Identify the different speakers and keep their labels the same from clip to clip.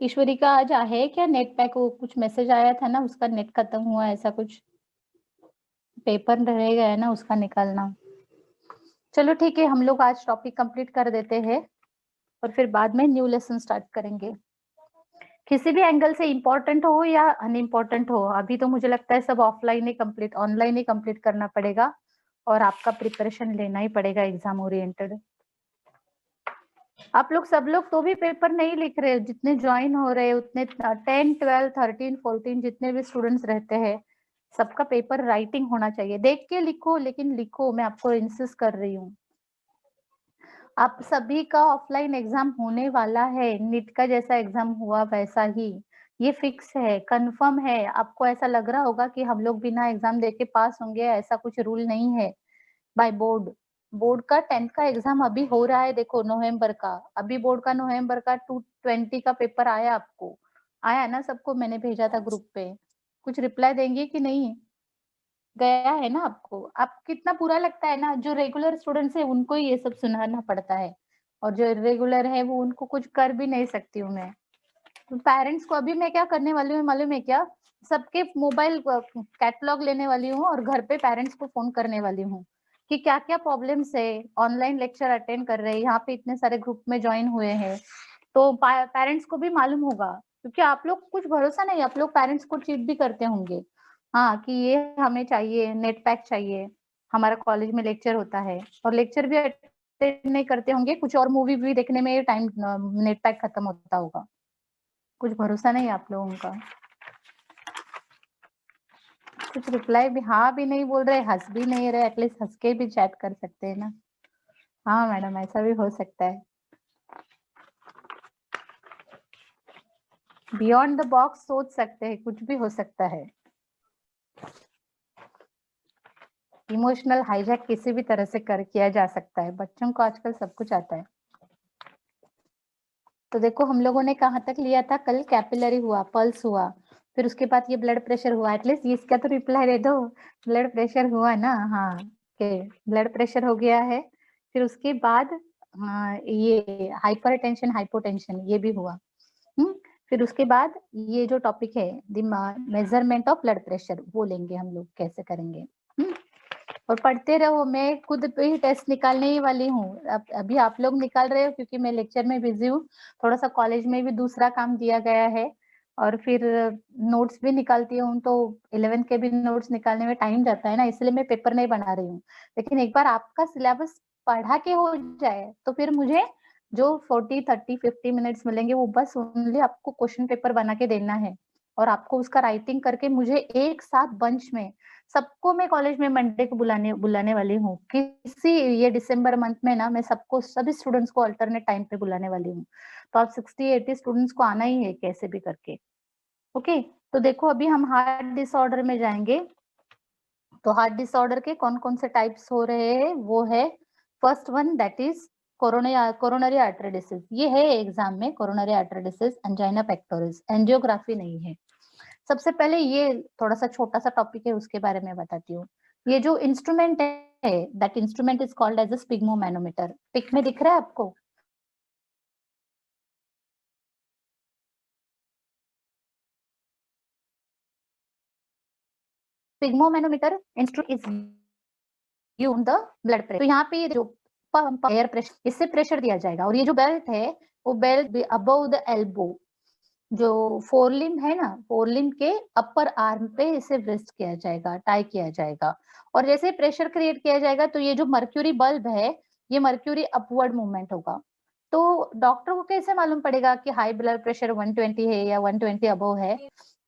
Speaker 1: ईश्वरी का आज है क्या नेट पैक? वो कुछ मैसेज आया था ना, उसका नेट खत्म हुआ, ऐसा कुछ पेपर रह गया है ना उसका निकालना। चलो ठीक है, हम लोग आज टॉपिक कंप्लीट कर देते हैं और फिर बाद में न्यू लेसन स्टार्ट करेंगे। किसी भी एंगल से इम्पोर्टेंट हो या अनइम्पोर्टेंट हो, अभी तो मुझे लगता है सब ऑफलाइन ही कंप्लीट, ऑनलाइन ही कंप्लीट करना पड़ेगा और आपका प्रिपरेशन लेना ही पड़ेगा एग्जाम ओरिएंटेड। आप लोग सब लोग तो भी पेपर नहीं लिख रहे, जितने ज्वाइन हो रहे उतने 10, 12, 13, 14 जितने भी स्टूडेंट्स रहते हैं, सबका पेपर राइटिंग होना चाहिए। देख के लिखो, लेकिन लिखो, मैं आपको इंसिस्ट कर रही हूँ। आप सभी का ऑफलाइन एग्जाम होने वाला है, नीट का जैसा एग्जाम हुआ वैसा ही, ये फिक्स है, कंफर्म है। आपको ऐसा लग रहा होगा कि हम लोग बिना एग्जाम देके पास होंगे, ऐसा कुछ रूल नहीं है। बाय बोर्ड, बोर्ड का 10th का एग्जाम अभी हो रहा है, देखो नवंबर का, अभी बोर्ड का नवंबर का 220 का पेपर आया, आपको आया ना? सबको मैंने भेजा था ग्रुप पे, कुछ रिप्लाई देंगे कि नहीं? गया है ना आपको? आप कितना बुरा लगता है ना, जो रेगुलर स्टूडेंट्स है उनको ही ये सब सुनाना पड़ता है, और जो इरेगुलर है वो उनको कुछ कर भी नहीं सकती हूँ मैं। तो पेरेंट्स को अभी मैं क्या करने वाली हूँ मालूम है क्या? सबके मोबाइल कैटलॉग लेने वाली हूँ और घर पे पेरेंट्स को फोन करने वाली हूँ कि क्या क्या प्रॉब्लम्स है। ऑनलाइन लेक्चर अटेंड कर रहे हैं, यहाँ पे इतने सारे ग्रुप में ज्वाइन हुए हैं, तो पेरेंट्स को भी मालूम होगा, क्योंकि आप लोग कुछ भरोसा नहीं, आप लोग पेरेंट्स को चीट भी करते होंगे। हाँ, कि ये हमें चाहिए, नेट पैक चाहिए, हमारा कॉलेज में लेक्चर होता है, और लेक्चर भी अटेंड नहीं करते होंगे, कुछ और मूवी भी देखने में टाइम नेट पैक खत्म होता होगा। कुछ भरोसा नहीं आप लोगों का। कुछ रिप्लाई भी हाँ भी नहीं बोल रहे, हंस भी नहीं रहे, एटलीस्ट हंस के भी चैट कर सकते हैं ना। हाँ मैडम, ऐसा भी हो सकता है। बियॉन्ड द बॉक्स सोच सकते हैं, कुछ भी हो सकता है। इमोशनल हाईजैक किसी भी तरह से किया जा सकता है, बच्चों को आजकल सब कुछ आता है। तो देखो हम लोगों ने कहाँ तक लिया था कल? कैपिलरी हुआ, पल्स हुआ, फिर उसके बाद ये ब्लड प्रेशर हुआ। एटलीस्ट इसका तो रिप्लाई दे दो, ब्लड प्रेशर हुआ ना? हाँ, के ब्लड प्रेशर हो गया है। फिर उसके बाद हाँ, ये हाइपरटेंशन, हाइपोटेंशन ये भी हुआ। फिर उसके बाद ये जो टॉपिक है the measurement of blood pressure, वो लेंगे हम लोग, कैसे करेंगे। और पढ़ते रहो, मैं खुद पे ही टेस्ट निकालने ही वाली हूँ। अभी आप लोग निकाल रहे हो क्योंकि मैं लेक्चर में बिजी हूँ, थोड़ा सा कॉलेज में भी दूसरा काम दिया गया है, और फिर नोट्स भी निकालती हूँ, तो 11th के भी नोट्स निकालने में टाइम जाता है ना, इसलिए मैं पेपर नहीं बना रही हूँ। लेकिन एक बार आपका सिलेबस पढ़ा के हो जाए तो फिर मुझे जो 40, 30, 50 मिनट्स मिलेंगे वो बस ओनली आपको क्वेश्चन पेपर बना के देना है, और आपको उसका राइटिंग करके मुझे एक साथ बंच में सबको, मैं कॉलेज में मंडे को बुलाने वाली हूँ। किसी ये दिसंबर मंथ में ना, मैं सबको, सभी स्टूडेंट्स को अल्टरनेट टाइम पे बुलाने वाली हूँ। तो आप 60-80 स्टूडेंट्स को आना ही है कैसे भी करके। ओके, तो देखो अभी हम हार्ट डिसऑर्डर में जाएंगे। तो हार्ट डिसऑर्डर के कौन कौन से टाइप्स हो रहे हैं, वो है first one, that is coronary artery disease. ये है एग्जाम में, coronary artery disease, angina pectoris, angiography नहीं है। सबसे पहले ये थोड़ा सा छोटा सा टॉपिक है, उसके बारे में बताती हूँ। ये जो इंस्ट्रूमेंट है, that instrument is called as a sphygmomanometer. Pic में दिख रहा है आपको? Sphygmomanometer instrument is used the blood pressure. तो यहाँ पे ये जो पंप एयर प्रेशर, इससे प्रेशर दिया जाएगा, और ये जो बेल्ट है वो बेल्ट अबव द एल्बो, जो फोरलिम है ना, फोरलिम के अपर आर्म पे इसे वेस्ट किया जाएगा, टाई किया जाएगा, और जैसे प्रेशर क्रिएट किया जाएगा तो ये जो मर्क्यूरी बल्ब है, ये मर्क्यूरी अपवर्ड मूवमेंट होगा। तो डॉक्टर को कैसे मालूम पड़ेगा कि हाई ब्लड प्रेशर 120 है या 120 अबव है?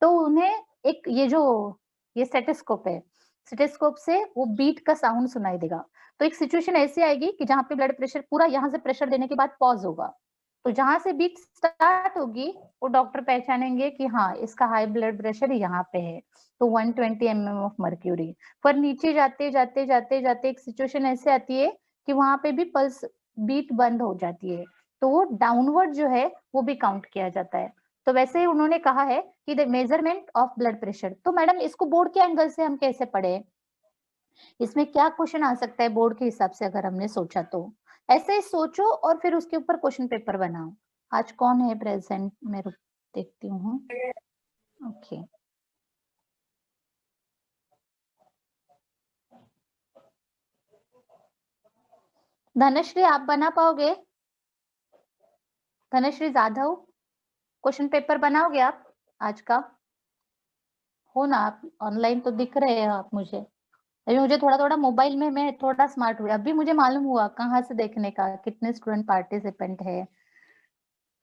Speaker 1: तो उन्हें एक ये स्टेथोस्कोप है, स्टेथोस्कोप से वो बीट का साउंड सुनाई देगा। तो एक सिचुएशन ऐसी आएगी कि जहाँ पे ब्लड प्रेशर पूरा, यहाँ से प्रेशर देने के बाद पॉज होगा, तो जहां से बीट स्टार्ट होगी वो डॉक्टर पहचानेंगे कि हाँ इसका हाई ब्लड प्रेशर यहाँ पे है, तो 120 mm ऑफ मर्क्यूरी। पर नीचे जाते जाते जाते जाते एक सिचुएशन ऐसे आती है कि वहां पे भी पल्स बीट बंद हो जाती है, तो वो डाउनवर्ड जो है वो भी काउंट किया जाता है। तो वैसे ही उन्होंने कहा है कि the measurement of blood pressure. तो मैडम इसको बोर्ड के एंगल से हम कैसे पढ़े? इसमें क्या क्वेश्चन आ सकता है बोर्ड के हिसाब से, अगर हमने सोचा तो ऐसे ही सोचो और फिर उसके ऊपर क्वेश्चन पेपर बनाओ। आज कौन है प्रेजेंट? मेरे देखती हूँ। ओके, धनश्री आप बना पाओगे? धनश्री जाधव, क्वेश्चन पेपर बनाओगे आप आज का? हो ना, आप ऑनलाइन तो दिख रहे हैं आप मुझे। अभी मुझे थोड़ा थोड़ा मोबाइल में मैं थोड़ा स्मार्ट हुई, अभी मुझे मालूम हुआ कहाँ से देखने का, कितने स्टूडेंट पार्टिसिपेंट है।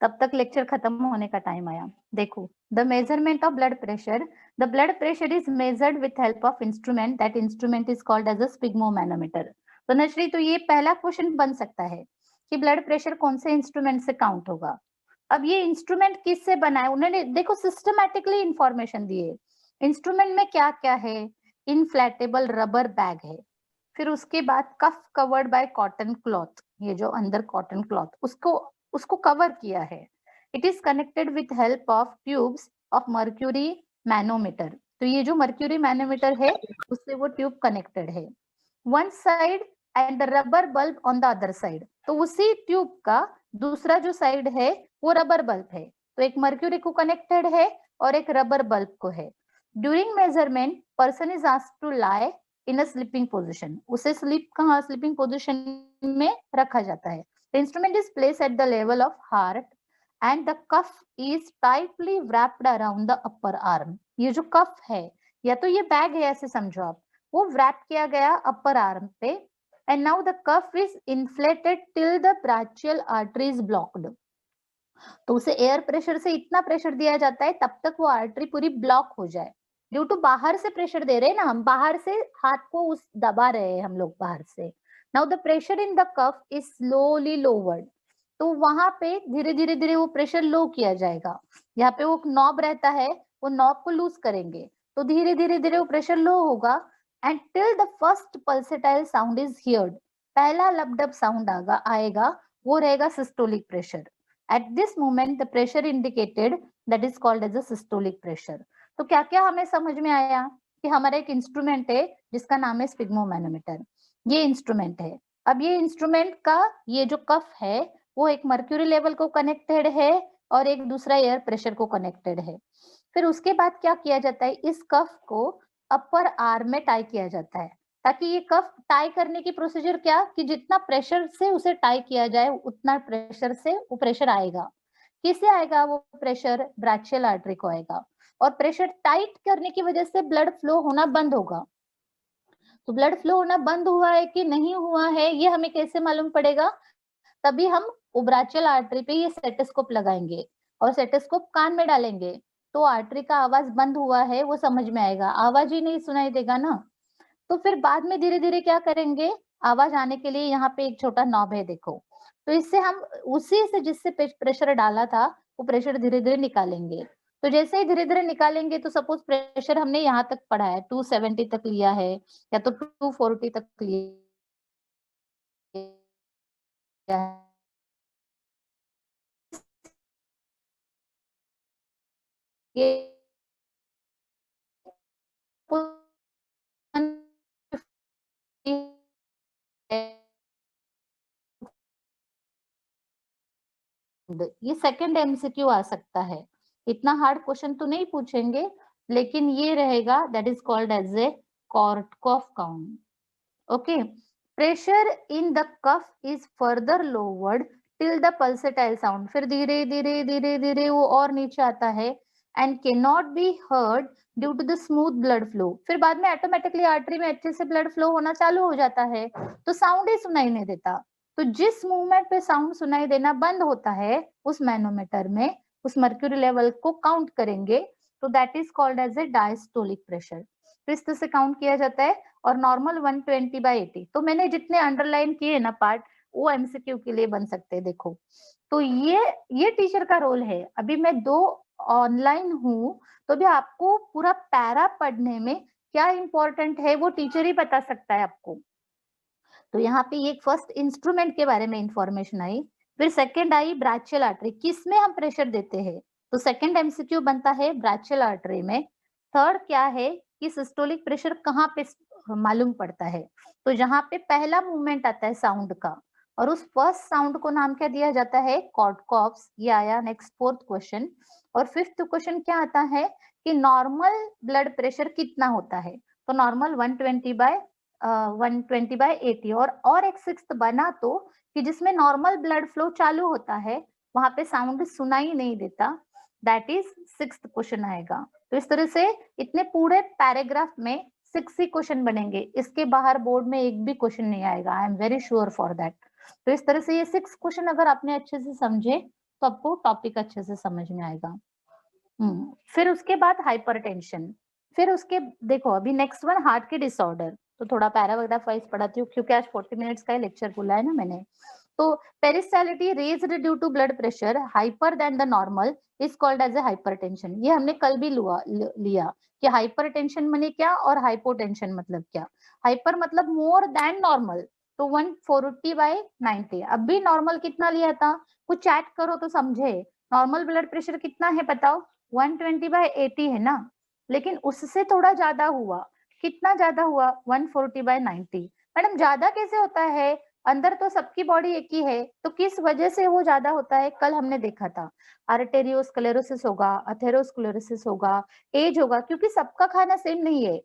Speaker 1: तब तक लेक्चर खत्म होने का टाइम आया। देखो, the measurement of blood pressure, the blood pressure is measured with help of instrument, that instrument is called as a sphygmomanometer. तो नश्री, तो ये पहला क्वेश्चन बन सकता है कि ब्लड प्रेशर कौन से इंस्ट्रूमेंट से काउंट होगा। अब ये इंस्ट्रूमेंट किससे बना है, उन्होंने देखो सिस्टमैटिकली इंफॉर्मेशन दी है। इंस्ट्रूमेंट में क्या क्या है, इनफ्लैटेबल रबर बैग है, फिर उसके बाद कफ कवर्ड बाय कॉटन क्लॉथ, ये जो अंदर कॉटन क्लॉथ उसको उसको कवर किया है। It is connected with help of tubes of mercury manometer, तो ये जो मर्क्यूरी मैनोमीटर है उससे वो ट्यूब कनेक्टेड है। One side and the rubber bulb on the other side, तो उसी ट्यूब का दूसरा जो साइड है वो रबर बल्ब है, तो एक मर्क्यूरी को कनेक्टेड है और एक रबर बल्ब को है। During measurement person is asked to lie in a sleeping position, उसे स्लीपिंग पोजिशन में रखा जाता है। The instrument is place at the level of heart and the cuff is tightly wrapped around the upper arm. ये जो कफ है या तो ये बैग है ऐसे समझो आप, वो wrap किया गया अपर आर्म पे, and now the cuff is inflated till the brachial artery is blocked. तो उसे एयर प्रेशर से इतना प्रेशर दिया जाता है तब तक वो आर्टरी पूरी ब्लॉक हो जाए। ड्यू टू बाहर से प्रेशर दे रहे हैं ना हम, बाहर से हाथ को उस दबा रहे हैं हम लोग बाहर से। Now the pressure in the cuff is slowly lowered, तो वहां पे धीरे धीरे धीरे वो प्रेशर लो किया जाएगा। यहाँ पे वो नॉब रहता है, वो नॉब को लूज करेंगे तो धीरे धीरे धीरे वो प्रेशर लो होगा, and till the first pulsatile sound is heard, पहला लबडब साउंड आएगा वो रहेगा systolic pressure. At this moment, the pressure indicated that is called as a systolic pressure. तो क्या क्या हमें समझ में आया कि हमारा एक इंस्ट्रूमेंट है जिसका नाम है स्पिग्मोमैनोमीटर। ये इंस्ट्रूमेंट है। अब ये इंस्ट्रूमेंट का ये जो कफ है वो एक मर्क्यूरी लेवल को कनेक्टेड है और एक दूसरा एयर प्रेशर को कनेक्टेड है। फिर उसके बाद क्या किया जाता है, इस कफ को अपर आर्म में टाई किया जाता है, ताकि ये कफ टाई करने की प्रोसीजर क्या कि जितना प्रेशर से उसे टाई किया जाए उतना प्रेशर से वो प्रेशर आएगा। किसे आएगा वो प्रेशर, ब्राचियल आर्टरी को आएगा, और प्रेशर टाइट करने की वजह से ब्लड फ्लो होना बंद होगा। तो ब्लड फ्लो होना बंद हुआ है कि नहीं हुआ है ये हमें कैसे मालूम पड़ेगा, तभी हम ब्राचियल आर्टरी पे ये स्टेथोस्कोप लगाएंगे और स्टेथोस्कोप कान में डालेंगे तो आर्टरी का आवाज बंद हुआ है वो समझ में आएगा, आवाज ही नहीं सुनाई देगा ना। तो फिर बाद में धीरे धीरे क्या करेंगे, आवाज आने के लिए यहाँ पे एक छोटा नॉब है देखो, तो इससे हम उसी से जिससे प्रेशर डाला था वो प्रेशर धीरे धीरे निकालेंगे। तो जैसे ही धीरे धीरे निकालेंगे तो सपोज प्रेशर हमने यहाँ तक पढ़ा है 270 तक लिया है या तो 240 तक लिया है, ये ये सेकंड एमसीक्यू आ सकता है। इतना हार्ड क्वेश्चन तो नहीं पूछेंगे लेकिन ये रहेगा, that is called as a Korotkoff count. Okay, pressure in the cuff is further lowered till the pulsatile sound, फिर धीरे धीरे धीरे धीरे वो और नीचे आता है, and can not be heard due to the smooth blood flow, फिर बाद में ऑटोमेटिकली आर्टरी में अच्छे से ब्लड फ्लो होना चालू हो जाता है तो साउंड ही सुनाई नहीं देता। तो जिस मूवमेंट पे साउंड सुनाई देना बंद होता है उस मैनोमीटर में उस मर्क्यूरी लेवल को काउंट करेंगे, तो that is called as a diastolic pressure. तो इस तरह से काउंट किया जाता है। और नॉर्मल 120/80, तो मैंने जितने अंडरलाइन किए ना पार्ट वो एमसीक्यू के लिए बन सकते हैं देखो। तो ये टीचर का रोल है। अभी मैं 2 ऑनलाइन हूँ तो भी आपको पूरा पैरा पढ़ने में क्या इंपॉर्टेंट है वो टीचर ही बता सकता है आपको। तो यहाँ पे ये फर्स्ट इंस्ट्रूमेंट के बारे में इंफॉर्मेशन आई, फिर सेकंड आई ब्राचियल आर्टरी, किसमें हम प्रेशर देते हैं, तो सेकंड एमसीक्यू बनता है ब्राचियल आर्टरी में। थर्ड क्या है कि सिस्टोलिक प्रेशर कहाँ पे मालूम पड़ता है, तो जहाँ पे पहला मूवमेंट आता है साउंड का, और उस फर्स्ट साउंड को नाम क्या दिया जाता है, कॉर्डकॉप्स। ये आया नेक्स्ट फोर्थ क्वेश्चन। और फिफ्थ क्वेश्चन क्या आता है कि नॉर्मल ब्लड प्रेशर कितना होता है, तो नॉर्मल 120/80 और एक सिक्स्थ बना तो कि जिसमें नॉर्मल ब्लड फ्लो चालू होता है वहां पे साउंड सुनाई नहीं देता, दैट इज सिक्स्थ क्वेश्चन आएगा। तो इस तरह से इतने पूरे पैराग्राफ में 6 ही क्वेश्चन बनेंगे, इसके बाहर बोर्ड में एक भी क्वेश्चन नहीं आएगा, I am very sure for that. तो इस तरह से ये 6 क्वेश्चन अगर आपने अच्छे से समझे तो आपको टॉपिक अच्छे से समझ में आएगा। फिर उसके बाद हाइपरटेंशन, फिर उसके देखो अभी नेक्स्ट वन हार्ट के डिसऑर्डर, तो थोड़ा पैराग्राफ वाइज पढ़ाती हूँ क्योंकि आज 40 मिनट्स का लेक्चर बोला है ना मैंने। तो peristality raised due to blood pressure hyper then the normal is called as a hypertension. ये हमने कल भी लिया कि हाइपरटेंशन माने क्या और हाइपोटेंशन मतलब क्या। हाइपर मतलब मोर देन नॉर्मल, तो 140/90। अब भी नॉर्मल कितना लिया था, कुछ चैट करो तो समझे। नॉर्मल ब्लड प्रेशर कितना है बताओ, 120/80 है ना, लेकिन उससे थोड़ा ज्यादा हुआ, कितना ज्यादा हुआ, 140/90। मैडम ज्यादा कैसे होता है, अंदर तो सबकी बॉडी एक ही है, तो किस वजह से वो ज्यादा होता है, कल हमने देखा था आर्टेरियोस्क्लेरोसिस होगा, अथेरोस्क्लेरोसिस होगा, एज होगा, क्योंकि सबका खाना सेम नहीं है।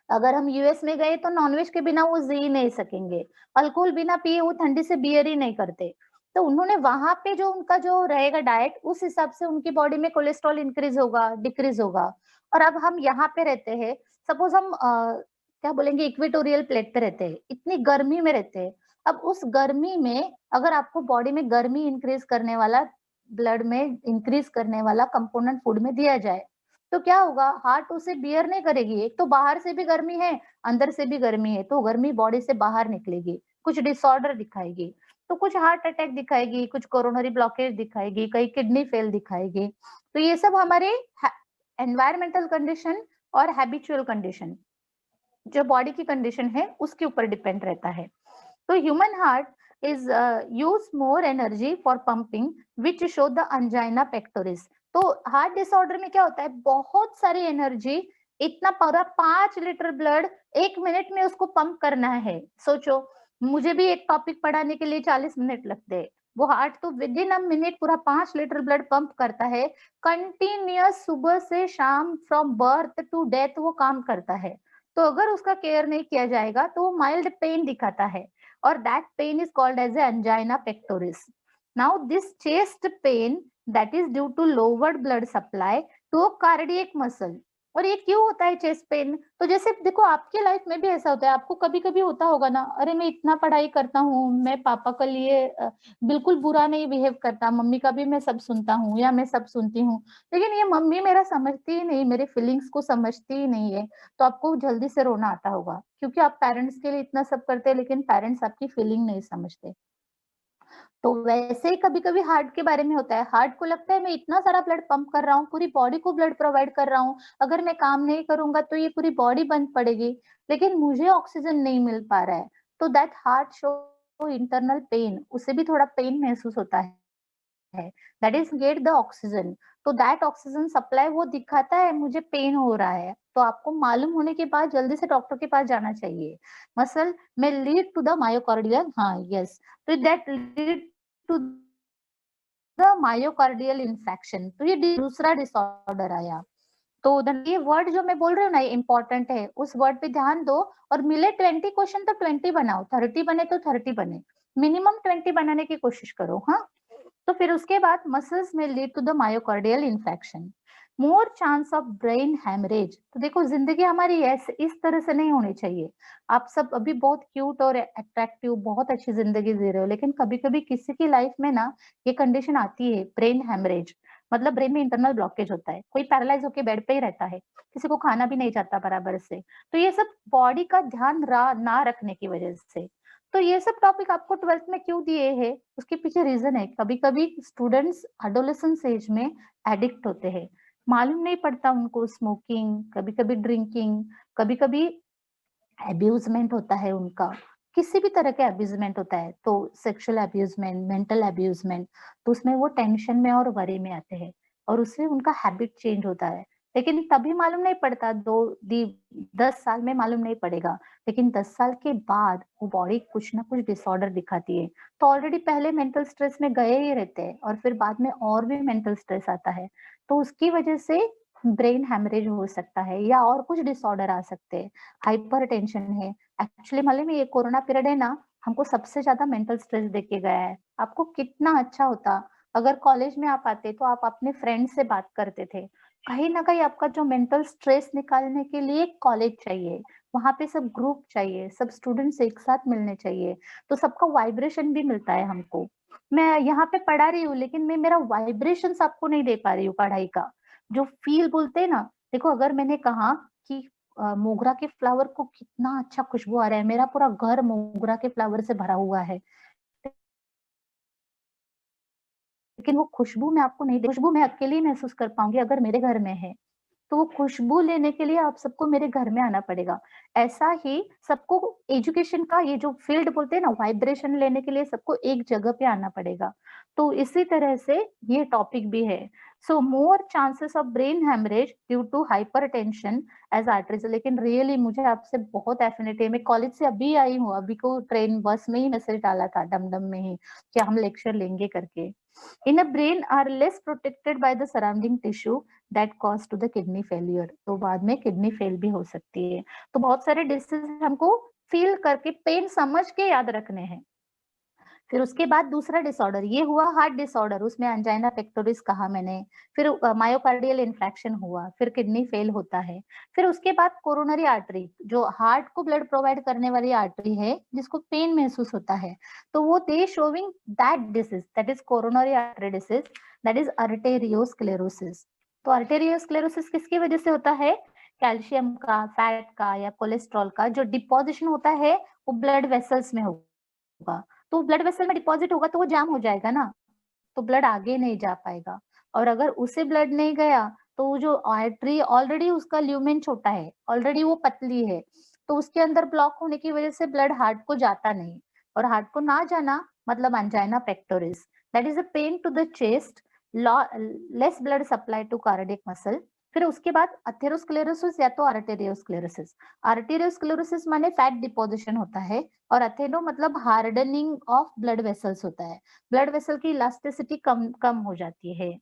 Speaker 1: अगर हम यूएस में गए तो नॉनवेज के बिना वो जी नहीं सकेंगे, अल्कोहल बिना पिए वो ठंडी से बियर ही नहीं करते। तो उन्होंने वहां पे जो उनका जो रहेगा डाइट, उस हिसाब से उनकी बॉडी में कोलेस्ट्रॉल इंक्रीज होगा डिक्रीज होगा। और अब हम यहाँ पे रहते हैं, सपोज हम क्या बोलेंगे इक्वेटोरियल प्लेट पे रहते हैं, इतनी गर्मी में रहते हैं। अब उस गर्मी में अगर आपको बॉडी में गर्मी इंक्रीज करने वाला, ब्लड में इंक्रीज करने वाला कंपोनेंट फूड में दिया जाए, तो क्या होगा, हार्ट उसे बियर नहीं करेगी। एक तो बाहर से भी गर्मी है, अंदर से भी गर्मी है, तो गर्मी बॉडी से बाहर निकलेगी, कुछ डिसऑर्डर दिखाएगी। तो कुछ हार्ट अटैक दिखाएगी, कुछ कोरोनरी ब्लॉकेज दिखाएगी, कई किडनी फेल दिखाएगी। तो ये सब हमारे एनवायरमेंटल कंडीशन और हैबिचुअल कंडीशन, जो बॉडी की कंडीशन है उसके ऊपर डिपेंड रहता है। तो human heart is use more energy for pumping which show the angina pectoris। तो हार्ट डिसऑर्डर में क्या होता है, बहुत सारी एनर्जी, इतना पूरा 5 लीटर ब्लड 1 मिनट में उसको पंप करना है। सोचो, मुझे भी एक टॉपिक पढ़ाने के लिए 40 मिनट लगते हैं, वो हार्ट तो विद इन अ मिनट पूरा 5 लीटर ब्लड पंप करता है कंटिन्यूअस, सुबह से शाम, फ्रॉम बर्थ टू डेथ वो काम करता है। तो अगर उसका केयर नहीं किया जाएगा तो वो माइल्ड पेन दिखाता है, or that pain is called as a angina pectoris। Now this chest pain that is due to lowered blood supply to a cardiac muscle। और ये क्यों होता है चेस्ट पेन, तो जैसे देखो आपके लाइफ में भी ऐसा होता है, आपको कभी कभी होता होगा ना, अरे मैं इतना पढ़ाई करता हूँ, मैं पापा के लिए बिल्कुल बुरा नहीं बिहेव करता, मम्मी का भी मैं सब सुनता हूँ या मैं सब सुनती हूँ, लेकिन ये मम्मी मेरा समझती ही नहीं, मेरे फीलिंग्स को समझती ही नहीं है। तो आपको जल्दी से रोना आता होगा क्योंकि आप पेरेंट्स के लिए इतना सब करते हैं, लेकिन पेरेंट्स आपकी फीलिंग नहीं समझते। तो वैसे ही कभी कभी हार्ट के बारे में होता है, हार्ट को लगता है मैं इतना सारा ब्लड पंप कर रहा हूँ, पूरी बॉडी को ब्लड प्रोवाइड कर रहा हूँ, अगर मैं काम नहीं करूंगा तो ये पूरी बॉडी बंद पड़ेगी, लेकिन मुझे ऑक्सीजन नहीं मिल पा रहा है। तो that heart show internal pain, उसे भी थोड़ा पेन महसूस होता है, that is get the oxygen. तो दैट ऑक्सीजन सप्लाई वो दिखाता है मुझे पेन हो रहा है, तो आपको मालूम होने के बाद जल्दी से डॉक्टर के पास जाना चाहिए। मसल में लीड टू द मायोकार्डियल, हाँ यस, तो that lead to the myocardial infection. तो ये दूसरा डिसऑर्डर आया। तो ये वर्ड जो मैं बोल रही हूँ ना, ये इंपॉर्टेंट है, उस वर्ड पे ध्यान दो। और मिले 20 क्वेश्चन तो 20 बनाओ, 30 बने तो 30 बने, मिनिमम 20 बनाने की कोशिश करो। हाँ, तो फिर उसके बाद मसल्स में lead to the myocardial infection, more chance of brain haemorrhage. तो देखो जिंदगी हमारी ऐसे इस तरह से नहीं होनी चाहिए। आप सब अभी बहुत क्यूट और अट्रैक्टिव, बहुत अच्छी जिंदगी जी रहे हो, लेकिन कभी कभी किसी की लाइफ में ना ये कंडीशन आती है, ब्रेन हैमरेज, मतलब ब्रेन में इंटरनल ब्लॉकेज होता है, कोई पैरालाइज होकर बेड पे ही रहता है, किसी को खाना भी नहीं जाता बराबर से। तो ये सब बॉडी का ध्यान ना रखने की वजह से। तो ये सब टॉपिक आपको 12th में क्यों दिए हैं, उसके पीछे रीजन है। कभी कभी स्टूडेंट्स एडोलेसेंस एज में एडिक्ट होते हैं, मालूम नहीं पड़ता उनको, स्मोकिंग, कभी कभी ड्रिंकिंग, कभी कभी अब्यूजमेंट होता है उनका, किसी भी तरह का अब्यूजमेंट होता है, तो सेक्सुअल अब्यूजमेंट, मेंटल अब्यूजमेंट, तो उसमें वो टेंशन में और वरी में आते हैं और उससे उनका हैबिट चेंज होता है। लेकिन तभी मालूम नहीं पड़ता, 10 साल में मालूम नहीं पड़ेगा, लेकिन 10 साल के बाद वो बॉडी कुछ ना कुछ डिसऑर्डर दिखाती है। तो ऑलरेडी पहले मेंटल स्ट्रेस में गए ही रहते हैं और फिर बाद में और भी मेंटल स्ट्रेस आता है। तो उसकी वजह से ब्रेन हैमरेज हो सकता है या और कुछ डिसऑर्डर आ सकते हैं। हाइपरटेंशन है। एक्चुअली मालूम है ये कोरोना पीरियड है ना, हमको सबसे ज़्यादा मेंटल स्ट्रेस दे के गया है। आपको कितना अच्छा होता अगर कॉलेज में आप आते तो आप अपने फ्रेंड से बात करते थे। कहीं न कहीं आपका जो मेंटल स्ट्रेस निकालने के लिए कॉलेज चाहिए, वहाँ पे सब ग्रुप चाहिए, सब स्टूडेंट्स एक साथ मिलने चाहिए, तो सबका वाइब्रेशन भी मिलता है हमको। मैं यहाँ पे पढ़ा रही हूँ लेकिन मैं मेरा वाइब्रेशंस आपको नहीं दे पा रही हूँ पढ़ाई का। जो फ़ील बोलते हैं ना, देखो अगर मैंने कहा कि मोगरा के फ्लावर को कितना अच्छा खुशबू आ रहा है, मेरा पूरा घर मोगरा के फ्लावर से भरा हुआ है। लेकिन वो खुशबू मैं आपको नहीं दे खुशबू मैं अकेले ही महसूस कर पाऊँगी अगर मेरे घर में है। तो वो खुशबू लेने के लिए आप सबको मेरे घर में आना पड़ेगा। ऐसा ही सबको एजुकेशन का ये जो फ़ील्ड बोलते हैं ना वाइब्रेशन लेने के लिए सबको एक जगह पे आना पड़ेगा। तो इसी तरह से ये टॉपिक भी है। So more chances of brain haemorrhage due to hypertension as arteries लेकिन रियली मुझे आपसे बहुत एफिनिटी है। मैं कॉलेज से अभी आई हूँ, अभी को ट्रेन बस में ही मैसेज डाला था डम-डम में ही कि हम लेक्चर लेंगे करके। In a brain are less protected by the surrounding tissue that cause to the kidney failure. तो बाद में किडनी फेल भी हो सकती है। तो बहुत सारे डिसीज हमको फील करके पेन समझ के याद रखने हैं। फिर उसके बाद दूसरा डिसऑर्डर ये हुआ हार्ट डिसऑर्डर, उसमें एंजाइना पेक्टोरिस कहा मैंने। फिर मायोकार्डियल इन्फेक्शन हुआ, फिर किडनी फेल होता है। फिर उसके बाद कोरोनरी आर्टरी जो हार्ट को ब्लड प्रोवाइड करने वाली आर्टरी है जिसको पेन महसूस होता है, तो वो they showing that disease that is coronary artery disease that is arteriosclerosis. तो आर्टेरियोस्क्लेरोसिस किसकी वजह से होता है? कैल्शियम का, फैट का या कोलेस्ट्रॉल का जो डिपोजिशन होता है वो ब्लड वेसल्स में होगा। तो ब्लड वेसल में डिपॉज़िट होगा तो वो जाम हो जाएगा ना, तो ब्लड आगे नहीं जा पाएगा और अगर उसे ब्लड नहीं गया, तो वो जो आर्टरी ऑलरेडी उसका ल्यूमेन छोटा है, ऑलरेडी वो पतली है, तो उसके अंदर ब्लॉक होने की वजह से ब्लड हार्ट को जाता नहीं और हार्ट को ना जाना मतलब angina pectoris that is a pain to the chest, less blood supply to cardiac muscle. फिर उसके बाद अथेरोस्क्लेरोसिस या तो आर्टेरियोस्क्लेरोसिस। आर्टेरियोस्क्लेरोसिस माने फैट डिपोजिशन होता है और अथेनो मतलब हार्डनिंग ऑफ ब्लड वेसल्स होता है। ब्लड वेसल की इलास्टिसिटी कम कम हो जाती है।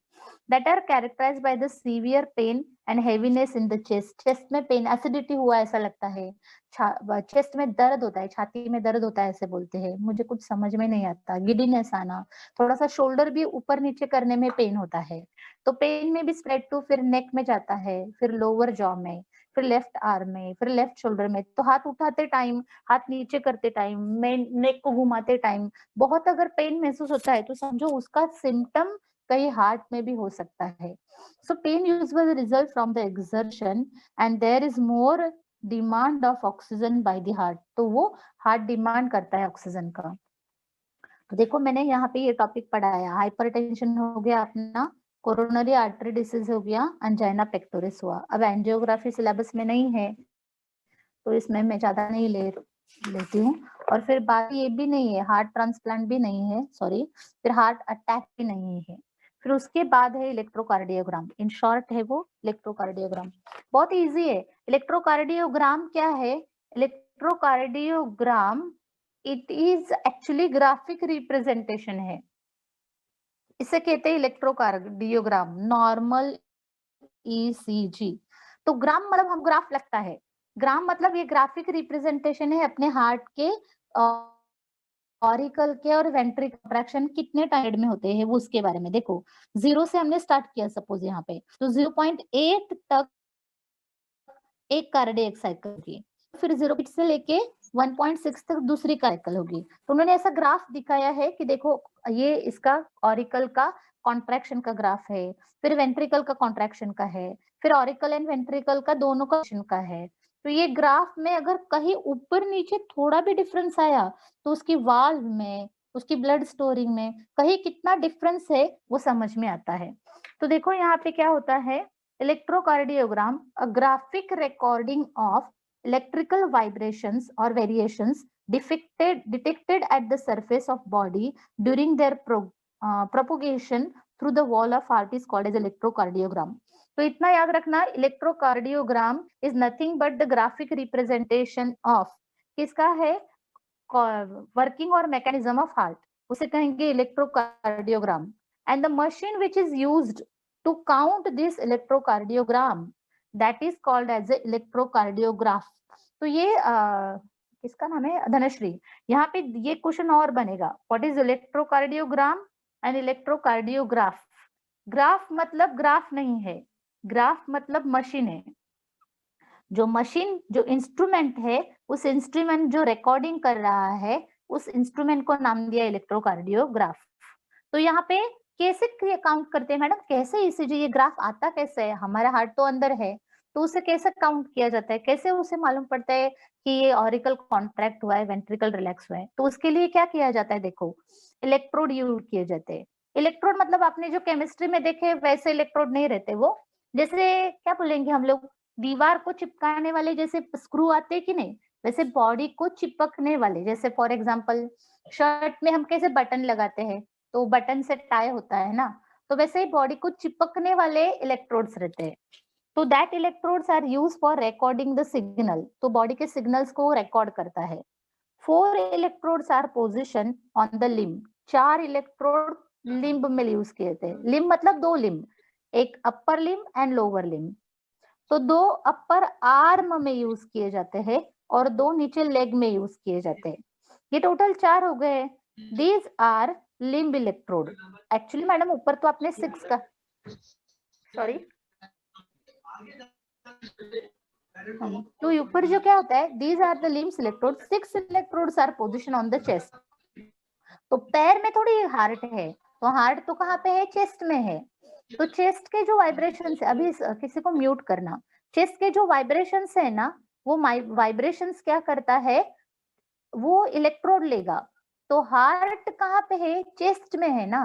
Speaker 1: That are characterised by the severe pain and heaviness in the chest. Chest में पेन, एसिडिटी हुआ ऐसा लगता है। चेस्ट में दर्द होता है, छाती में दर्द होता है ऐसे बोलते हैं। मुझे कुछ समझ में नहीं आता। गिडीनेस आना, थोड़ा सा शोल्डर भी ऊपर नीचे करने में पेन होता है। तो पेन में भी स्प्रेड टू फिर नेक में जाता है, फिर लोअर जॉ में, फिर लेफ्ट आर्म में, फिर लेफ्ट शोल्डर में। तो हाथ उठाते टाइम, हाथ नीचे करते टाइम, नेक को घुमाते टाइम बहुत अगर पेन महसूस होता है तो समझो उसका सिम्पटम कहीं हार्ट में भी हो सकता है। So pain usually result from the exertion and there is more demand of oxygen by the heart. तो वो हार्ट डिमांड करता है ऑक्सीजन का। तो देखो मैंने यहाँ पे ये टॉपिक पढ़ाया, हाइपरटेंशन हो गया अपना, कोरोनरी आर्टरी डिसीज हो गया, एंजाइना पेक्टोरिस हुआ। अब एंजियोग्राफी सिलेबस में नहीं है तो इसमें मैं ज्यादा नहीं लेती हूँ। और फिर बाकी ये भी नहीं है, हार्ट ट्रांसप्लांट भी नहीं है, सॉरी, फिर हार्ट अटैक भी नहीं है। फिर उसके बाद है इलेक्ट्रोकार्डियोग्राम, इन शॉर्ट है वो इलेक्ट्रोकार्डियोग्राम। बहुत इजी है। इलेक्ट्रोकार्डियोग्राम क्या है? Electrocardiogram it is actually graphic representation है। इसे कहते हैं इलेक्ट्रोकार्डियोग्राम, नॉर्मल ईसीजी। तो ग्राम मतलब हम ग्राफ लगता है, ग्राम मतलब ये ग्राफिक रिप्रेजेंटेशन है अपने हार्ट के ऑरिकल के और वेंट्रिकल कंट्रैक्शन कितने टाइम में होते हैं वो उसके बारे में। देखो 0 से हमने स्टार्ट किया सपोज यहाँ पे, तो 0.8 तक एक कार्डियक साइकिल होगी, फिर 0 से लेके 1.6 तक दूसरी साइकिल होगी। तो उन्होंने ऐसा ग्राफ दिखाया है कि देखो ये इसका ऑरिकल का कॉन्ट्रैक्शन का ग्राफ है, फिर वेंट्रिकल का कॉन्ट्रैक्शन का है, फिर ऑरिकल एंड वेंट्रिकल का दोनों का है। तो ये ग्राफ में अगर कहीं ऊपर नीचे थोड़ा भी डिफरेंस आया तो उसकी वाल्व में, उसकी ब्लड स्टोरिंग में कहीं कितना डिफरेंस है वो समझ में आता है। तो देखो यहाँ पे क्या होता है, electrocardiogram, a graphic recording of electrical vibrations or variations detected at the surface of body during their propagation through the wall of heart is called as electrocardiogram. तो इतना याद रखना, electrocardiogram is nothing but the graphic representation of किसका है, working और mechanism of heart, उसे कहेंगे electrocardiogram. And the machine which is used to count this electrocardiogram that is called as a electrocardiograph. तो ये किसका नाम है, धनश्री। यहाँ पे ये क्वेश्चन और बनेगा, what is electrocardiogram and electrocardiograph. Graph मतलब ग्राफ नहीं है, ग्राफ मतलब मशीन है। जो मशीन, जो इंस्ट्रूमेंट है, उस इंस्ट्रूमेंट जो रिकॉर्डिंग कर रहा है, उस इंस्ट्रूमेंट को नाम दिया इलेक्ट्रोकार्डियोग्राफ। तो यहाँ पे कैसे काउंट करते हैं मैडम, कैसे ईसीजी, ये ग्राफ आता कैसे है, हमारा हार्ट तो अंदर है, तो उसे कैसे काउंट किया जाता है, कैसे उसे मालूम पड़ता है कि ये ऑरिकल कॉन्ट्रैक्ट हुआ है, वेंट्रिकल रिलैक्स हुआ है। तो उसके लिए क्या किया जाता है, देखो इलेक्ट्रोड यूज किए जाते हैं। इलेक्ट्रोड मतलब आपने जो केमिस्ट्री में देखे वैसे इलेक्ट्रोड नहीं रहते वो, जैसे क्या बोलेंगे हम लोग, दीवार को चिपकाने वाले जैसे स्क्रू आते हैं कि नहीं, वैसे बॉडी को चिपकने वाले, जैसे फॉर एग्जांपल शर्ट में हम कैसे बटन लगाते हैं, तो बटन से टाई होता है ना, तो वैसे ही बॉडी को चिपकने वाले इलेक्ट्रोड्स रहते हैं। तो that electrodes are use for recording the signal, तो बॉडी के सिग्नल्स को रिकॉर्ड करता है। 4 electrodes are position on the limb, 4 electrode limb में यूज किए थे। लिम्ब मतलब 2 लिम्ब, एक upper limb and lower limb. तो 2 अपर आर्म में यूज किए जाते हैं और 2 नीचे लेग में यूज किए जाते हैं। ये टोटल 4 हो गए। These are limb electrode. Actually madam ऊपर तो आपने 6 का, सॉरी, तो ऊपर जो क्या होता है, these are the limbs electrode, 6 electrodes are position on the chest. तो पैर में थोड़ी हार्ट है, तो हार्ट तो कहाँ पे है, चेस्ट में है। तो चेस्ट के जो वाइब्रेशन है, अभी किसी को म्यूट करना, चेस्ट के जो वाइब्रेशन है ना, वो वाइब्रेशंस क्या करता है, वो इलेक्ट्रोड लेगा। तो हार्ट कहाँ पे है, चेस्ट में है ना,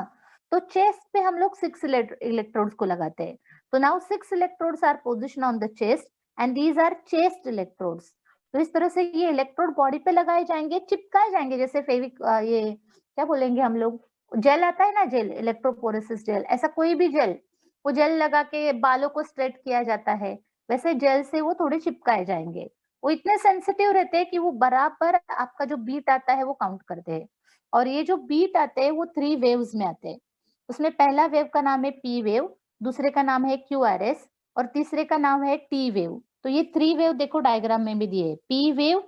Speaker 1: तो चेस्ट पे हम लोग 6 इलेक्ट्रोड्स को लगाते हैं। तो now 6 electrodes are position on the chest and these are chest electrodes. तो इस तरह से ये इलेक्ट्रोड बॉडी पे लगाए जाएंगे, चिपकाए जाएंगे, जैसे फेविक, ये क्या बोलेंगे हम लोग, जेल आता है ना, जेल, इलेक्ट्रोपोरेसिस जेल, ऐसा कोई भी जेल, वो जेल लगा के बालों को स्ट्रेट किया जाता है, वैसे जेल से वो थोड़े चिपकाए जाएंगे। वो इतने सेंसिटिव रहते हैं कि वो बराबर आपका जो बीट आता है वो काउंट करते हैं। और ये जो बीट आते हैं वो 3 वेव्स में आते हैं। उसमें पहला वेव का नाम है पी वेव, दूसरे का नाम है क्यू आर एस और तीसरे का नाम है टी वेव। तो ये 3 वेव देखो डायग्राम में भी दिए, P wave,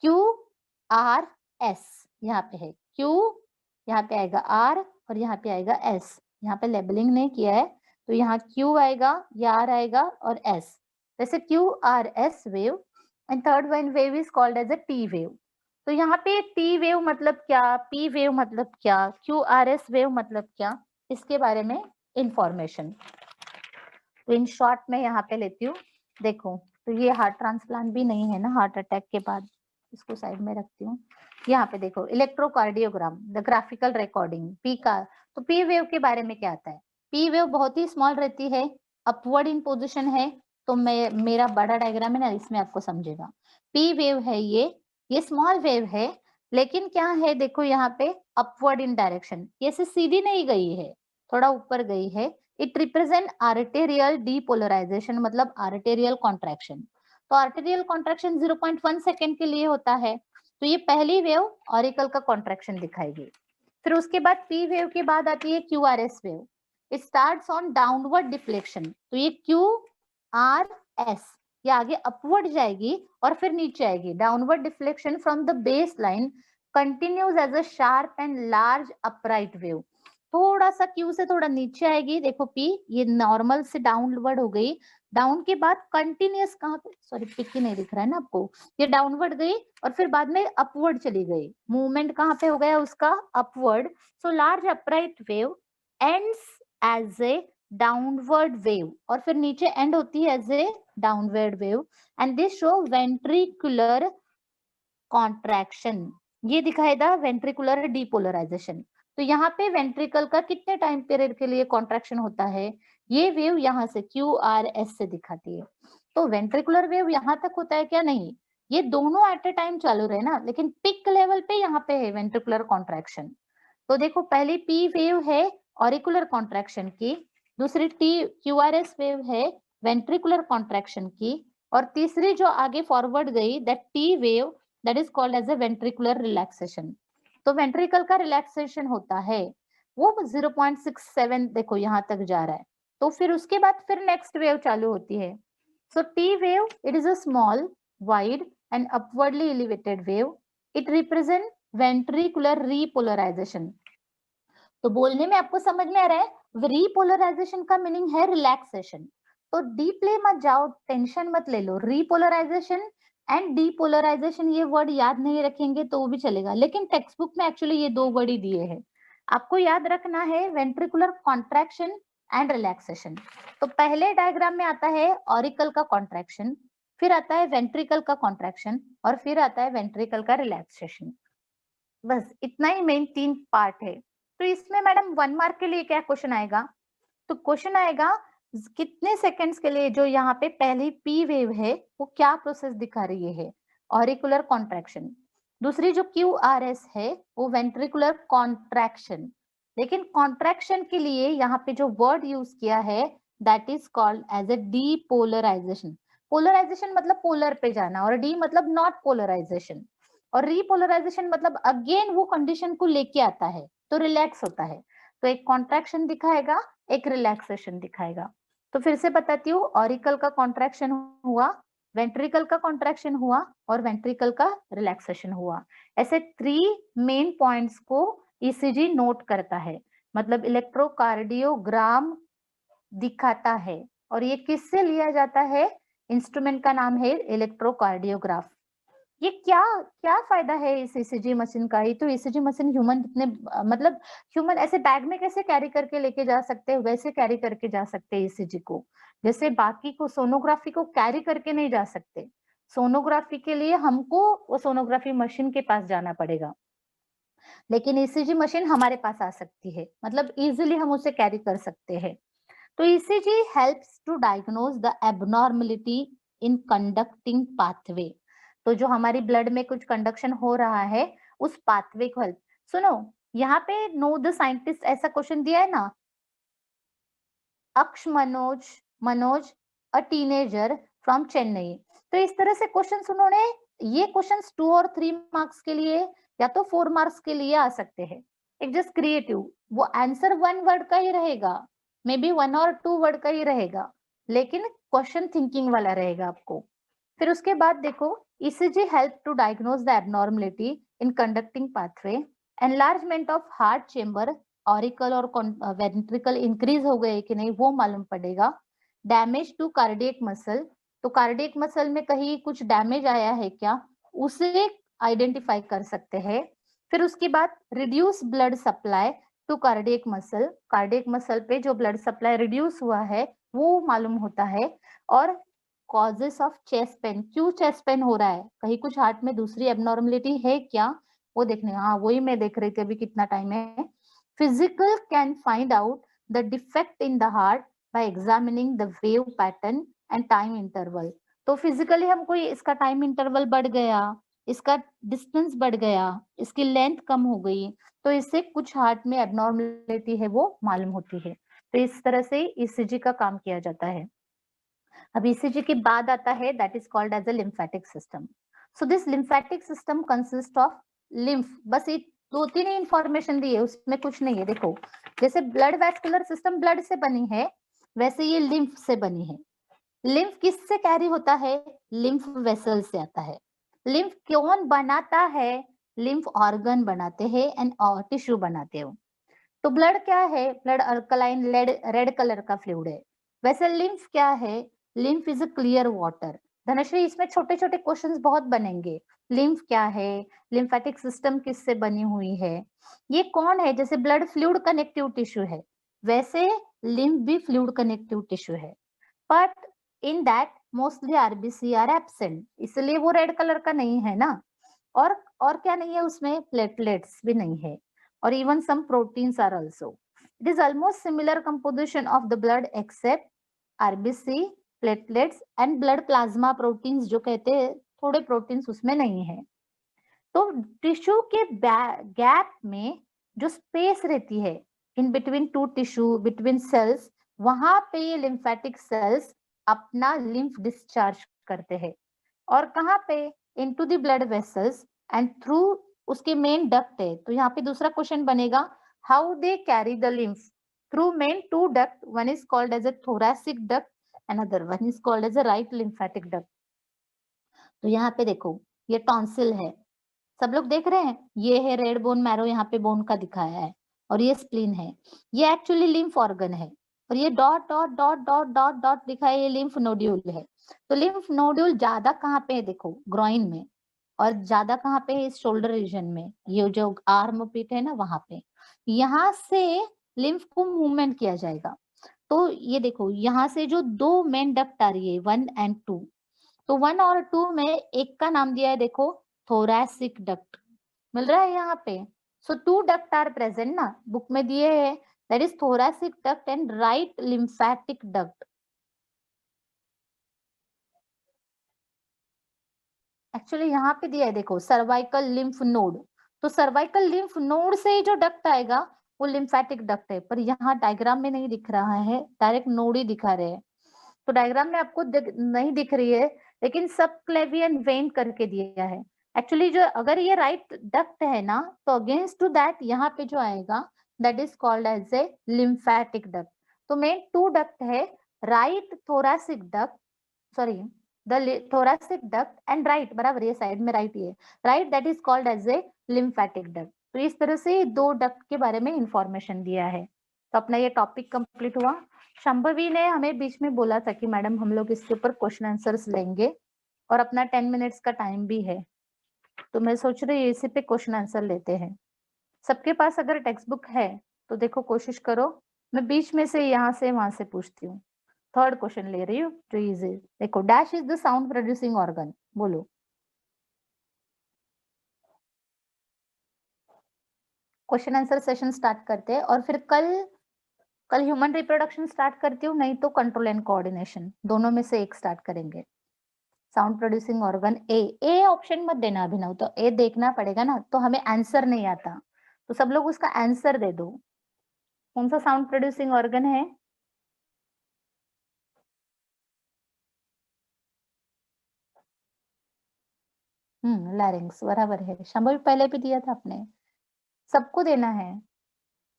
Speaker 1: Q R S, यहाँ पे है क्यू, यहाँ पे आएगा आर और यहाँ पे आएगा एस। यहाँ पे लेबलिंग नहीं किया है, तो यहाँ क्यू आएगा, ये आर आएगा और एस, जैसे Q R S wave. And third one wave is called as a T wave. तो यहाँ पे टी वेव मतलब क्या, पी वेव मतलब क्या, क्यू आर एस वेव मतलब क्या, इसके बारे में इंफॉर्मेशन तो इन शॉर्ट में यहाँ पे लेती हूँ। देखो, तो ये हार्ट ट्रांसप्लांट भी नहीं है ना, हार्ट अटैक के बाद, इसको साइड में रखती हूँ। यहाँ पे देखो electrocardiogram, the graphical recording, P का, तो पी वेव के बारे में क्या आता है, पी वेव बहुत ही स्मॉल रहती है, अपवर्ड इन पोजिशन है। तो मैं, मेरा बड़ा डायग्राम है ना, इसमें आपको समझेगा। पी वेव है ये स्मॉल वेव है, लेकिन क्या है देखो यहाँ पे अपवर्ड इन डायरेक्शन, ये से सीधी नहीं गई है, थोड़ा ऊपर गई है। इट रिप्रेजेंट आर्टेरियल डीपोलराइजेशन, मतलब आर्टेरियल कॉन्ट्रैक्शन। तो आर्टेरियल कॉन्ट्रैक्शन 0.1 सेकेंड के लिए होता है। तो ये पहली वेव ऑरिकल का कॉन्ट्रैक्शन दिखाएगी। फिर उसके बाद पी वेव के बाद आती है Q R S wave. It starts on downward deflection, तो ये क्यू आर एस, ये आगे अपवर्ड जाएगी और फिर नीचे आएगी। Downward deflection from the base line continues as a sharp and large upright wave. थोड़ा सा क्यू से थोड़ा नीचे आएगी, देखो पी, ये नॉर्मल से डाउनवर्ड हो गई, डाउन के बाद कंटिन्यूस कहाँ पे, सॉरी पिक ही नहीं दिख रहा है ना आपको, ये डाउनवर्ड गई और फिर बाद में अपवर्ड चली गई, मूवमेंट कहाँ पे हो गया उसका, upward. So large upright wave ends as a downward wave, और फिर नीचे एंड होती है as a downward wave. And this show ventricular contraction, ये दिखाएगा वेंट्रिकुलर डीपोलराइजेशन। तो यहाँ पे वेंट्रिकल का कितने टाइम पीरियड के लिए कॉन्ट्रैक्शन होता है, ये वेव यहाँ से क्यू आर एस से दिखाती है। तो वेंट्रिकुलर वेव यहाँ तक होता है क्या, नहीं, ये दोनों एट ए टाइम चालू रहे ना, लेकिन पिक लेवल पे यहाँ पे है वेंट्रिकुलर कॉन्ट्रैक्शन। तो देखो पहली पी वेव है ऑरिकुलर कॉन्ट्रैक्शन की, दूसरी QRS वेव है वेंट्रिकुलर कॉन्ट्रैक्शन की, और तीसरी जो आगे फॉरवर्ड गई that T wave that is called as a ventricular relaxation. तो वेंट्रिकल का रिलैक्सेशन होता है वो 0.67 देखो यहाँ तक जा रहा है। तो फिर उसके बाद फिर नेक्स्ट वेव चालू होती है। So T wave it is a small wide and upwardly elevated wave, it represent ventricular repolarisation. तो बोलने में आपको समझ में आ रहा है रीपोलराइजेशन का मीनिंग है रिलैक्सेशन। तो डीपली मत जाओ, टेंशन मत ले लो, रीपोलराइजेशन एंड डीपोलराइजेशन ये वर्ड याद नहीं रखेंगे तो वो भी चलेगा, लेकिन टेक्स्ट बुक में एक्चुअली ये दो वर्ड ही दिए हैं। आपको याद रखना है वेंट्रिकुलर कॉन्ट्रैक्शन एंड रिलैक्सेशन। तो पहले डायग्राम में आता है ऑरिकल का कॉन्ट्रैक्शन, फिर आता है वेंट्रिकल का कॉन्ट्रैक्शन, और फिर आता है वेंट्रिकल का रिलैक्सेशन। बस इतना ही मेन 3 पार्ट है। तो इसमें मैडम 1 मार्क के लिए क्या क्वेश्चन आएगा? तो क्वेश्चन आएगा कितने सेकंड्स के लिए जो यहाँ पे पहली पी वेव है वो क्या प्रोसेस दिखा रही है? Auricular contraction. दूसरी जो QRS है वो वेंट्रिकुलर कॉन्ट्रैक्शन। लेकिन कॉन्ट्रैक्शन के लिए यहाँ पे जो वर्ड यूज किया है that is called as a depolarisation. Polarisation मतलब पोलर पे जाना, और डी मतलब नॉट पोलराइजेशन, और रीपोलराइजेशन मतलब अगेन वो कंडीशन को लेके आता है तो रिलैक्स होता है। तो एक कॉन्ट्रैक्शन दिखाएगा, एक रिलैक्सेशन दिखाएगा। तो फिर से बताती हूँ, ऑरिकल का कॉन्ट्रैक्शन हुआ, वेंट्रिकल का कॉन्ट्रैक्शन हुआ, और वेंट्रिकल का रिलैक्सेशन हुआ। ऐसे 3 मेन पॉइंट्स को ईसीजी नोट करता है, मतलब इलेक्ट्रोकार्डियोग्राम दिखाता है। और ये किससे लिया जाता है? इंस्ट्रूमेंट का नाम है इलेक्ट्रोकार्डियोग्राफ। ये क्या क्या फायदा है इस ईसीजी मशीन का? ही तो ईसीजी मशीन ह्यूमन कितने मतलब ह्यूमन ऐसे बैग में कैसे कैरी करके लेके जा सकते हैं, वैसे कैरी करके जा सकते हैं ईसीजी को। जैसे बाकी को सोनोग्राफी को कैरी करके नहीं जा सकते, सोनोग्राफी के लिए हमको वो सोनोग्राफी मशीन के पास जाना पड़ेगा, लेकिन ईसीजी मशीन हमारे पास आ सकती है, मतलब इजिली हम उसे कैरी कर सकते हैं। तो ECG helps to diagnose the abnormality in conducting pathway. तो जो हमारी ब्लड में कुछ कंडक्शन हो रहा है उस पाथवे को हेल्प। सुनो, यहाँ पे नो द साइंटिस्ट ऐसा क्वेश्चन दिया है ना, अक्ष Manoj a teenager from Chennai. तो इस तरह से क्वेश्चन उन्होंने, ये क्वेश्चंस 2 और 3 मार्क्स के लिए या तो 4 मार्क्स के लिए आ सकते हैं। एक जस्ट क्रिएटिव, वो आंसर 1 वर्ड का ही रहेगा, मे बी 1 और 2 वर्ड का ही रहेगा, लेकिन क्वेश्चन थिंकिंग वाला रहेगा आपको। फिर उसके बाद देखो, ECG help to diagnose the abnormality in conducting pathway, enlargement of heart chamber, auricle और वेंट्रिकल इंक्रीज हो गए कि नहीं वो मालूम पड़ेगा। डैमेज टू कार्डियक मसल, तो कार्डियक मसल में कहीं कुछ डैमेज आया है क्या, उसे आइडेंटिफाई कर सकते हैं। फिर उसके बाद reduce blood supply to cardiac muscle पे जो ब्लड सप्लाई रिड्यूस हुआ है वो मालूम होता है। और कॉजेस ऑफ चेस्ट पेन, क्यों चेस्ट पेन हो रहा है, कहीं कुछ हार्ट में दूसरी एबनॉर्मलिटी है क्या, वो देखने। हाँ वही मैं देख रही थी अभी, कितना टाइम है। Physical can find out the defect in the heart by examining the wave pattern and time interval. तो फिजिकली हमको इसका टाइम इंटरवल बढ़ गया, इसका डिस्टेंस बढ़ गया, इसकी लेंथ कम हो गई, तो इससे कुछ हार्ट में एबनॉर्मलिटी है वो मालूम होती है। तो इस तरह से ईसीजी का काम किया जाता है। अब ईसीजी के बाद आता है that is called as a lymphatic system. So this lymphatic system consist of lymph. बस ये 2-3 ही इंफॉर्मेशन दी है, उसमें कुछ नहीं है। देखो, जैसे ब्लड वेस्कुलर सिस्टम ब्लड से बनी है, वैसे ये लिम्फ से बनी है। लिम्फ किससे कैरी होता है? लिम्फ वेसल से आता है। लिम्फ कौन बनाता है? लिम्फ ऑर्गन बनाते हैं एंड टिश्यू बनाते हैं। तो ब्लड क्या है? ब्लड अल्कलाइन रेड कलर का फ्लूइड है। वैसे लिम्फ क्या है? Lymph is a clear water. Dhanashree, इसमें छोटे छोटे क्वेश्चंस बहुत बनेंगे। लिम्फ क्या है, लिम्फेटिक सिस्टम किससे बनी हुई है, ये कौन है? जैसे ब्लड फ्लूइड कनेक्टिव टिश्यू है, वैसे लिम्फ भी फ्लूइड कनेक्टिव टिश्यू है, but in that mostly RBC are absent, इसलिए वो रेड कलर का नहीं है ना। और क्या नहीं है उसमें? प्लेटलेट्स भी नहीं है, or even some proteins are also. It is almost similar composition of the blood except RBC, platelets and blood plasma proteins जो कहते हैं, थोड़े प्रोटीन्स उसमें नहीं है। तो टिश्यू के गैप में जो स्पेस रहती है in between two tissue, between cells, वहां पे ये लिम्फेटिक सेल्स अपना लिम्फ डिस्चार्ज करते हैं। और कहाँ पे? Into the blood vessels and through उसके मेन डक्ट है। तो यहाँ पे दूसरा क्वेश्चन बनेगा, how they carry the lymph through main two duct, one is called as a thoracic duct, another one is called as a right lymphatic duct। तो यहाँ पे देखो, ये टॉन्सिल है, सब लोग देख रहे हैं, ये है रेड बोन मैरो, यहाँ पे बोन का दिखाया है, और ये स्प्लीन है। ये एक्चुअली लिम्फ ऑर्गन है, और ये dot dot dot dot dot dot दिखा है, ये लिम्फ नोड्यूल है। तो लिम्फ नोड्यूल ज्यादा कहाँ पे है? देखो ग्रोइन में, और ज्यादा कहाँ पे है? इस शोल्डर रीजन में, ये जो आर्म पिट है ना वहां पे। यहाँ से लिम्फ को मूवमेंट किया जाएगा। तो ये देखो, यहाँ से जो दो मेन डक्ट आ रही है 1 एंड 2, तो 1 और 2 में एक का नाम दिया है देखो, thoracic duct मिल रहा है यहाँ पे। सो 2 डक्ट आर प्रेजेंट ना, बुक में दिए है, that is thoracic duct and right lymphatic duct। Actually यहाँ पे दिया है देखो, सर्वाइकल लिम्फ नोड, तो सर्वाइकल लिम्फ नोड से ही जो डक्ट आएगा वो लिम्फेटिक डक्ट है, पर यहाँ डायग्राम में नहीं दिख रहा है, डायरेक्ट नोड ही दिखा रहे हैं। तो डायग्राम में आपको नहीं दिख रही है, लेकिन सब क्लेवियन वेन करके दिया है। एक्चुअली जो अगर ये राइट डक्ट है ना, तो अगेंस्ट टू दैट यहाँ पे जो आएगा that is called as a lymphatic duct. तो मेन 2 डक्ट है, right thoracic duct, sorry the thoracic duct and right, बराबर ये साइड में राइट, ये right, that is called as a lymphatic duct। तो इस तरह से 2 डक्ट के बारे में इंफॉर्मेशन दिया है। तो अपना ये टॉपिक कंप्लीट हुआ। शंभवी ने हमें बीच में बोला था कि मैडम हम लोग इसके ऊपर क्वेश्चन आंसर्स लेंगे, और अपना 10 मिनट्स का टाइम भी है, तो मैं सोच रही हूँ इसी पे क्वेश्चन आंसर लेते हैं। सबके पास अगर टेक्स्ट बुक है तो देखो कोशिश करो, मैं बीच में से यहाँ से वहां से पूछती हूँ। थर्ड क्वेश्चन ले रही हूँ जो इजी, देखो dash is the sound producing organ, बोलो। क्वेश्चन आंसर सेशन स्टार्ट करते हैं, और फिर कल ह्यूमन रिप्रोडक्शन स्टार्ट करती हूँ, नहीं तो कंट्रोल एंड कोऑर्डिनेशन, दोनों में से एक स्टार्ट करेंगे। Sound producing organ A option मत देना अभिनव, तो ए देखना पड़ेगा ना, तो हमें आंसर नहीं आता, तो सब लोग उसका आंसर दे दो। कौन सा साउंड प्रोड्यूसिंग ऑर्गन है? लैरिंग्स बराबर है, शंभू पहले भी दिया था आपने, सबको देना है।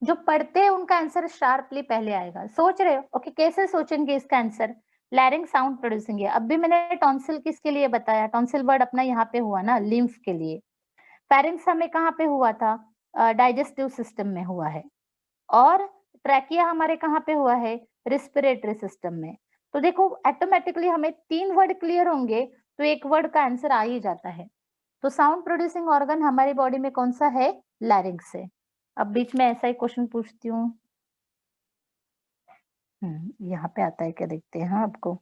Speaker 1: जो पढ़ते हैं उनका आंसर शार्पली पहले आएगा। सोच रहे हो? ओके, कैसे सोचेंगे इसका आंसर? लैरिंग साउंड प्रोड्यूसिंग है। अब भी मैंने टॉन्सिल किसके लिए बताया? टॉन्सिल वर्ड अपना यहाँ पे हुआ ना, लिम्फ के लिए। फेरिंग्स हमें कहाँ पे हुआ था? डाइजेस्टिव सिस्टम में हुआ है। और ट्रैकिया हमारे कहाँ पे हुआ है? रिस्पिरेटरी सिस्टम में। तो देखो ऑटोमेटिकली हमें 3 वर्ड क्लियर होंगे, तो एक वर्ड का आंसर आ ही जाता है। तो साउंड प्रोड्यूसिंग ऑर्गन हमारी बॉडी में कौन सा है? लैरिंग्स है। अब बीच में ऐसा ही क्वेश्चन पूछती हूँ, यहाँ पे आता है क्या, देखते हैं हाँ आपको।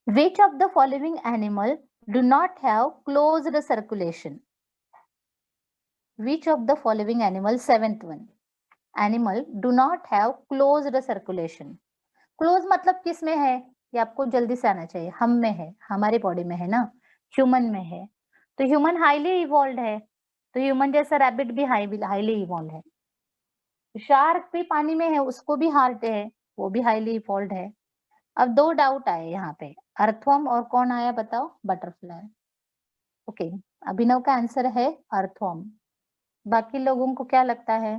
Speaker 1: Which of the following animal do not have closed circulation? Which of the following animal, seventh one, animal do not have closed circulation? Close मतलब किस में है? ये आपको जल्दी से आना चाहिए, हम में है, हमारी बॉडी में है ना, ह्यूमन में है। तो ह्यूमन हाईली इवॉल्व है, तो ह्यूमन जैसा रैबिट भी हाईली इवॉल्व है। शार्क भी पानी में है, उसको भी हार्ट है, वो भी हाईली इवॉल्व है। अब 2 डाउट आए यहाँ पे, अर्थवर्म और कौन आया बताओ? बटरफ्लाई। ओके, अभिनव का आंसर है अर्थवर्म। बाकी लोगों को क्या लगता है?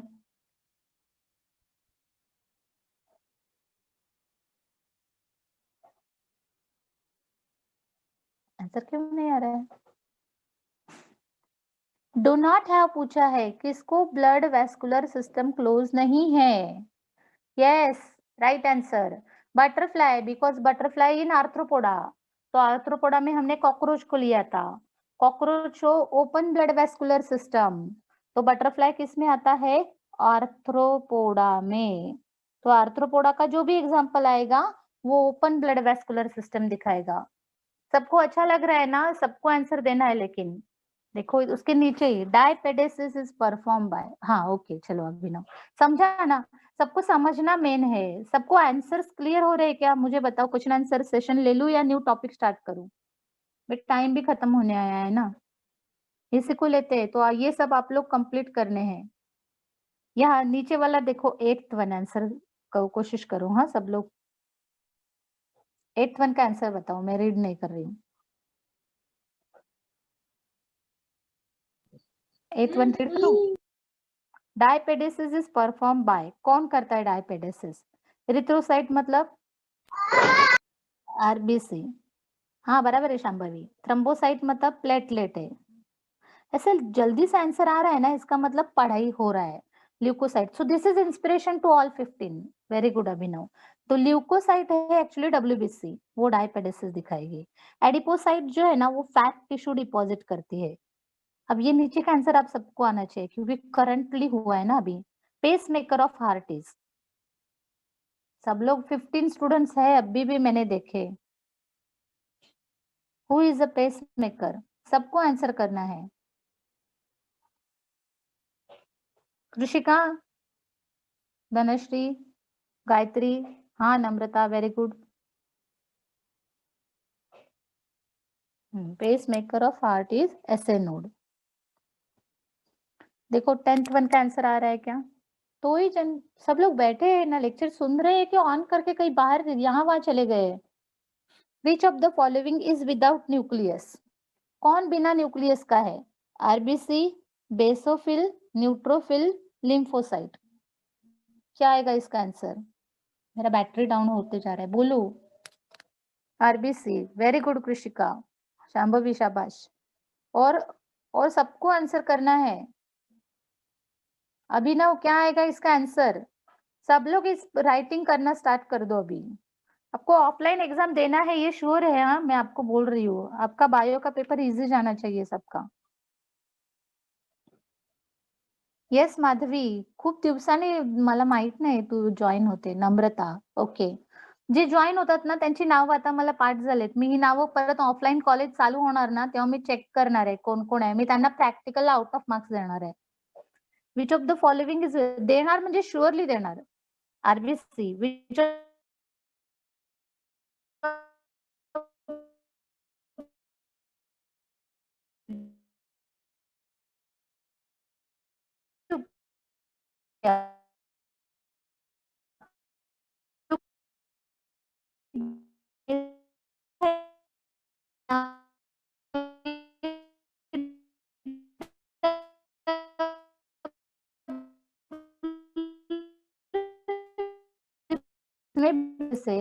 Speaker 1: आंसर क्यों नहीं आ रहा है? डू नॉट हैव पूछा है, किसको ब्लड वेस्कुलर सिस्टम क्लोज नहीं है? Yes, right answer butterfly, because butterfly in arthropoda. तो आर्थ्रोपोडा में हमने कॉकरोच को लिया था, cockroach open blood vascular system, तो बटरफ्लाई किस में आता है? आर्थ्रोपोडा में। तो आर्थ्रोपोडा का जो भी एग्जांपल आएगा वो ओपन ब्लड वेस्कुलर सिस्टम दिखाएगा। सबको अच्छा लग रहा है ना? सबको आंसर देना है, लेकिन देखो उसके नीचे ही डायपेडेसिस इज परफॉर्म बाय, हाँ ओके चलो अभिनव समझा ना? सबको समझना मेन है। सबको आंसर्स क्लियर हो रहे हैं क्या? मुझे बताओ, क्वेश्चन आंसर सेशन ले लूं या न्यू टॉपिक स्टार्ट करूं? बट टाइम भी खत्म होने आया है ना, इसी को लेते हैं। तो ये सब आप लोग कंप्लीट करने हैं। यहाँ नीचे वाला देखो, 8th वन आंसर कोशिश करो, हाँ सब लोग। 8th वन का आंसर बताओ, मैं रीड नहीं कर रही हूँ। 8th वन रीड करूं? डायपेडेसिस इज परफॉर्म बाय, कौन करता है डायपेडेसिस? इरिथ्रोसाइट मतलब आरबीसी, हाँ बराबर है शांभवी। थ्रम्बोसाइट मतलब प्लेटलेट है। ऐसे जल्दी से आंसर आ रहा है ना, इसका मतलब पढ़ाई हो रहा है। Leucocyte, so this is inspiration to all 15। Very good Abhinav. तो ल्यूकोसाइट है एक्चुअली डब्ल्यूबीसी, वो डायपेडेसिस दिखाएगी। एडिपोसाइट जो है ना, वो फैट टिश्यू डिपॉजिट करती है। अब ये नीचे का आंसर आप सबको आना चाहिए क्योंकि करंटली हुआ है ना अभी। Pacemaker of heart is, सब लोग 15 स्टूडेंट्स है अभी भी मैंने देखे। Who is a pacemaker, सबको आंसर करना है। कृषिका, धनश्री, गायत्री, हाँ Namrata, very good. Pacemaker of heart is SA node. देखो 10th वन का आंसर आ रहा है क्या? तो ही जन सब लोग बैठे हैं ना, लेक्चर सुन रहे हैं कि ऑन करके कहीं बाहर यहाँ वहां चले गए? Which of the following is without nucleus, कौन बिना न्यूक्लियस का है? RBC, basophil, neutrophil, lymphocyte. क्या आएगा इसका आंसर? मेरा बैटरी डाउन होते जा रहा है, बोलो। आरबीसी, वेरी गुड कृषिका, शांभवी शाबाश। और सबको आंसर करना है। अभिनव, क्या आएगा इसका आंसर? सब लोग इस राइटिंग करना स्टार्ट कर दो अभी। आपको ऑफलाइन एग्जाम देना है ये श्योर है, हाँ मैं आपको बोल रही हूँ, आपका बायो का पेपर इजी जाना चाहिए सबका। येस माधवी, खूप दिवसांनी, मला माहित नाही तू जॉईन होते. नम्रता, ओके. जे जॉईन होतात ना त्यांची नावं आता मला पाठ झालेत. मी ही नावं परत ऑफलाईन कॉलेज चालू होणार ना तेव्हा मी चेक करणार आहे कोण कोण आहे. मी त्यांना प्रॅक्टिकल आउट ऑफ मार्क्स देणार आहे. Which of the following is, देणार म्हणजे शुअरली देणार. आरबीसी, विच से